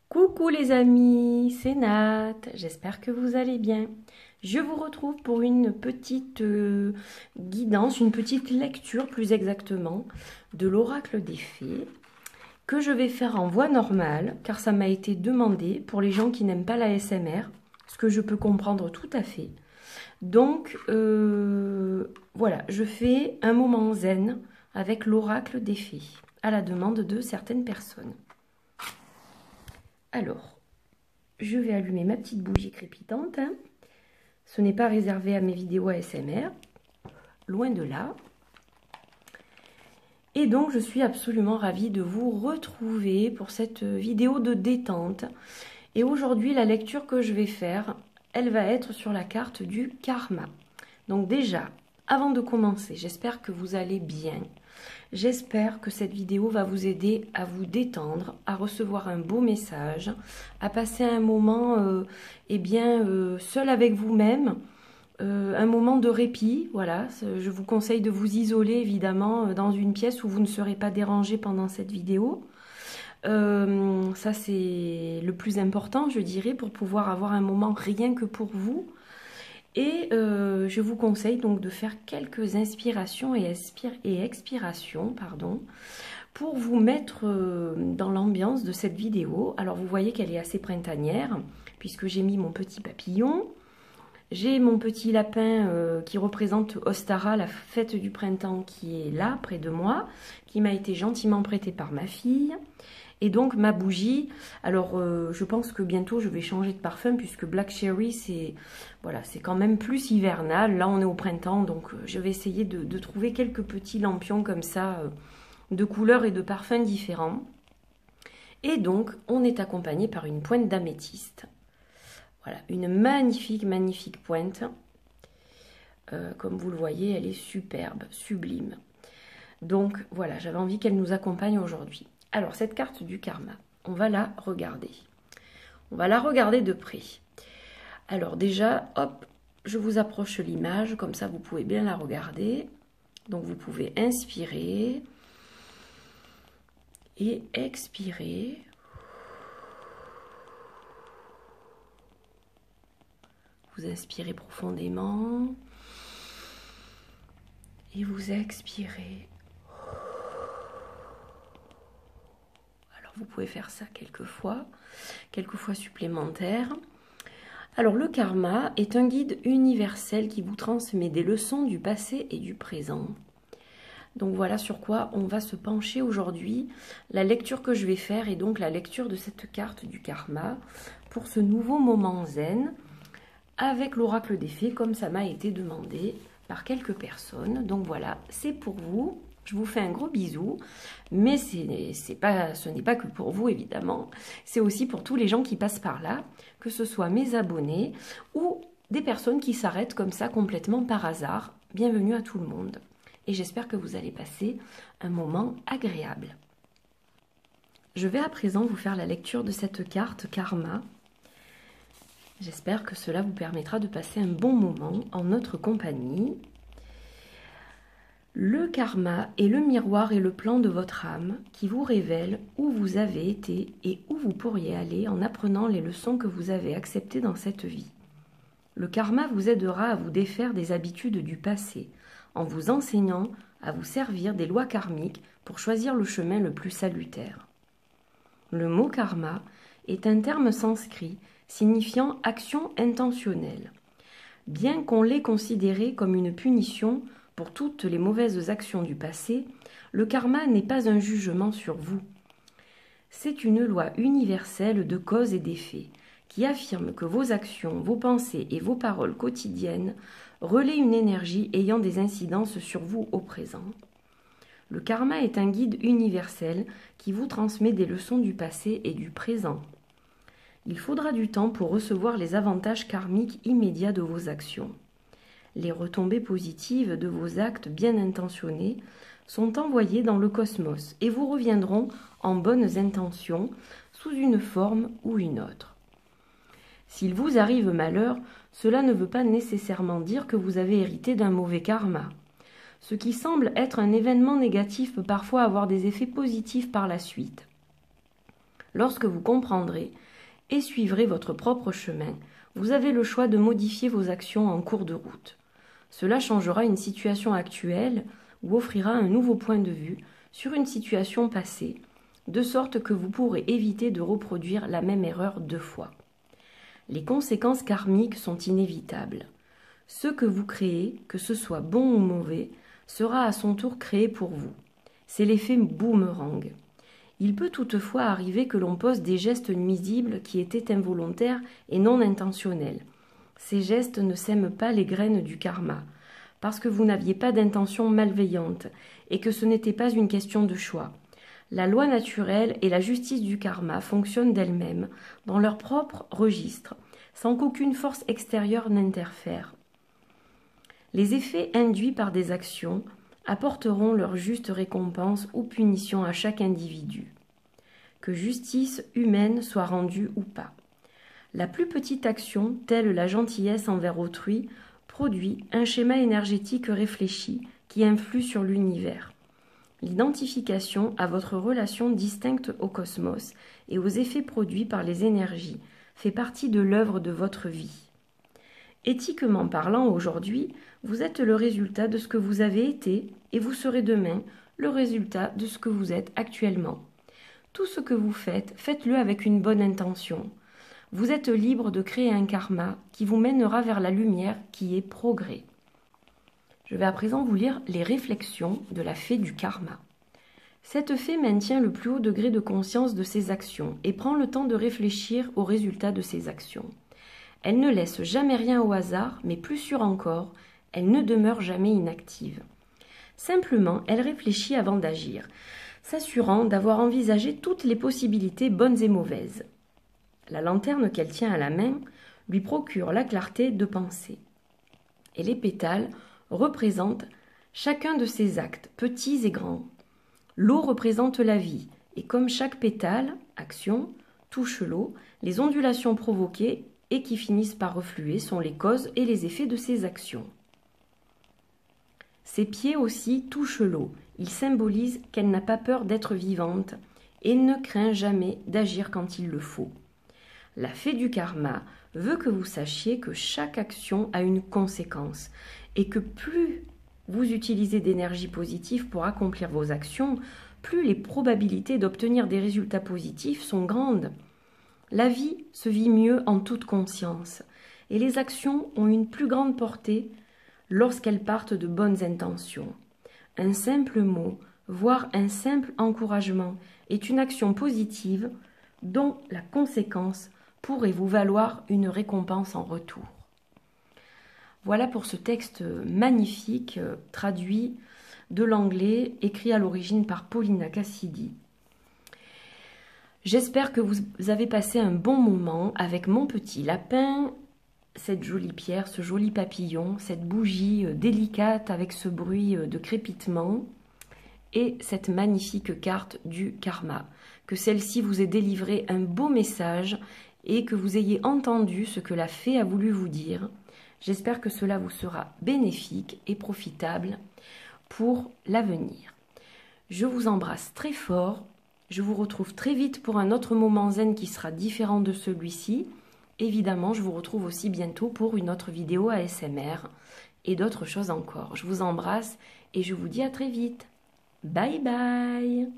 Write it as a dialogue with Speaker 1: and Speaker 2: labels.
Speaker 1: Coucou les amis, c'est Nat, j'espère que vous allez bien. Je vous retrouve pour une petite guidance, une petite lecture plus exactement, de l'oracle des fées, que je vais faire en voix normale, car ça m'a été demandé pour les gens qui n'aiment pas la SMR, ce que je peux comprendre tout à fait. Donc voilà, je fais un moment zen avec l'oracle des fées, à la demande de certaines personnes. Alors, je vais allumer ma petite bougie crépitante. Ce n'est pas réservé à mes vidéos ASMR, loin de là. Et donc, je suis absolument ravie de vous retrouver pour cette vidéo de détente. Et aujourd'hui, la lecture que je vais faire, elle va être sur la carte du karma. Donc déjà, avant de commencer, j'espère que vous allez bien. J'espère que cette vidéo va vous aider à vous détendre, à recevoir un beau message, à passer un moment seul avec vous-même, un moment de répit. Voilà, je vous conseille de vous isoler évidemment dans une pièce où vous ne serez pas dérangé pendant cette vidéo. Ça c'est le plus important, je dirais, pour pouvoir avoir un moment rien que pour vous. Et je vous conseille donc de faire quelques inspirations et expirations, pour vous mettre dans l'ambiance de cette vidéo. Alors vous voyez qu'elle est assez printanière, puisque j'ai mis mon petit papillon, j'ai mon petit lapin qui représente Ostara, la fête du printemps, qui est là, près de moi, qui m'a été gentiment prêté par ma fille. Et donc ma bougie, alors je pense que bientôt je vais changer de parfum puisque Black Cherry c'est voilà, c'est quand même plus hivernal. Là on est au printemps, donc je vais essayer de trouver quelques petits lampions comme ça de couleurs et de parfums différents. Et donc on est accompagné par une pointe d'améthyste. Voilà, une magnifique pointe. Comme vous le voyez, elle est superbe, sublime. Donc voilà, j'avais envie qu'elle nous accompagne aujourd'hui. Alors, cette carte du karma, on va la regarder. On va la regarder de près. Alors déjà, hop, je vous approche l'image, comme ça vous pouvez bien la regarder. Donc vous pouvez inspirer et expirer. Vous inspirez profondément et vous expirez. Vous pouvez faire ça quelques fois supplémentaires. Alors le karma est un guide universel qui vous transmet des leçons du passé et du présent. Donc voilà sur quoi on va se pencher aujourd'hui. La lecture que je vais faire est donc la lecture de cette carte du karma pour ce nouveau moment zen avec l'oracle des fées comme ça m'a été demandé par quelques personnes. Donc voilà, c'est pour vous. Je vous fais un gros bisou, mais ce n'est pas que pour vous évidemment, c'est aussi pour tous les gens qui passent par là, que ce soit mes abonnés ou des personnes qui s'arrêtent comme ça complètement par hasard. Bienvenue à tout le monde et j'espère que vous allez passer un moment agréable. Je vais à présent vous faire la lecture de cette carte karma. J'espère que cela vous permettra de passer un bon moment en notre compagnie. Le karma est le miroir et le plan de votre âme qui vous révèle où vous avez été et où vous pourriez aller en apprenant les leçons que vous avez acceptées dans cette vie. Le karma vous aidera à vous défaire des habitudes du passé, en vous enseignant à vous servir des lois karmiques pour choisir le chemin le plus salutaire. Le mot karma est un terme sanskrit signifiant action intentionnelle. Bien qu'on l'ait considéré comme une punition pour toutes les mauvaises actions du passé, le karma n'est pas un jugement sur vous. C'est une loi universelle de cause et d'effet qui affirme que vos actions, vos pensées et vos paroles quotidiennes relaient une énergie ayant des incidences sur vous au présent. Le karma est un guide universel qui vous transmet des leçons du passé et du présent. Il faudra du temps pour recevoir les avantages karmiques immédiats de vos actions. Les retombées positives de vos actes bien intentionnés sont envoyées dans le cosmos et vous reviendront en bonnes intentions sous une forme ou une autre. S'il vous arrive malheur, cela ne veut pas nécessairement dire que vous avez hérité d'un mauvais karma. Ce qui semble être un événement négatif peut parfois avoir des effets positifs par la suite. Lorsque vous comprendrez et suivrez votre propre chemin, vous avez le choix de modifier vos actions en cours de route. Cela changera une situation actuelle ou offrira un nouveau point de vue sur une situation passée, de sorte que vous pourrez éviter de reproduire la même erreur 2 fois. Les conséquences karmiques sont inévitables. Ce que vous créez, que ce soit bon ou mauvais, sera à son tour créé pour vous. C'est l'effet boomerang. Il peut toutefois arriver que l'on pose des gestes nuisibles qui étaient involontaires et non intentionnels. Ces gestes ne sèment pas les graines du karma, parce que vous n'aviez pas d'intention malveillante et que ce n'était pas une question de choix. La loi naturelle et la justice du karma fonctionnent d'elles-mêmes, dans leur propre registre, sans qu'aucune force extérieure n'interfère. Les effets induits par des actions apporteront leur juste récompense ou punition à chaque individu. Que justice humaine soit rendue ou pas. La plus petite action, telle la gentillesse envers autrui, produit un schéma énergétique réfléchi qui influe sur l'univers. L'identification à votre relation distincte au cosmos et aux effets produits par les énergies fait partie de l'œuvre de votre vie. Éthiquement parlant, aujourd'hui, vous êtes le résultat de ce que vous avez été et vous serez demain le résultat de ce que vous êtes actuellement. Tout ce que vous faites, faites-le avec une bonne intention. Vous êtes libre de créer un karma qui vous mènera vers la lumière qui est progrès. Je vais à présent vous lire les réflexions de la fée du karma. Cette fée maintient le plus haut degré de conscience de ses actions et prend le temps de réfléchir aux résultats de ses actions. Elle ne laisse jamais rien au hasard, mais plus sûr encore, elle ne demeure jamais inactive. Simplement, elle réfléchit avant d'agir, s'assurant d'avoir envisagé toutes les possibilités bonnes et mauvaises. La lanterne qu'elle tient à la main lui procure la clarté de penser. Et les pétales représentent chacun de ses actes, petits et grands. L'eau représente la vie, et comme chaque pétale, action, touche l'eau, les ondulations provoquées et qui finissent par refluer sont les causes et les effets de ces actions. Ses pieds aussi touchent l'eau. Ils symbolisent qu'elle n'a pas peur d'être vivante et ne craint jamais d'agir quand il le faut. La fée du karma veut que vous sachiez que chaque action a une conséquence et que plus vous utilisez d'énergie positive pour accomplir vos actions, plus les probabilités d'obtenir des résultats positifs sont grandes. La vie se vit mieux en toute conscience et les actions ont une plus grande portée lorsqu'elles partent de bonnes intentions. Un simple mot, voire un simple encouragement, est une action positive dont la conséquence pourrait vous valoir une récompense en retour. Voilà pour ce texte magnifique, traduit de l'anglais, écrit à l'origine par Paulina Cassidy. J'espère que vous avez passé un bon moment avec mon petit lapin, cette jolie pierre, ce joli papillon, cette bougie délicate avec ce bruit de crépitement et cette magnifique carte du karma. Que celle-ci vous ait délivré un beau message et que vous ayez entendu ce que la fée a voulu vous dire. J'espère que cela vous sera bénéfique et profitable pour l'avenir. Je vous embrasse très fort. Je vous retrouve très vite pour un autre moment zen qui sera différent de celui-ci. Évidemment, je vous retrouve aussi bientôt pour une autre vidéo ASMR et d'autres choses encore. Je vous embrasse et je vous dis à très vite. Bye bye!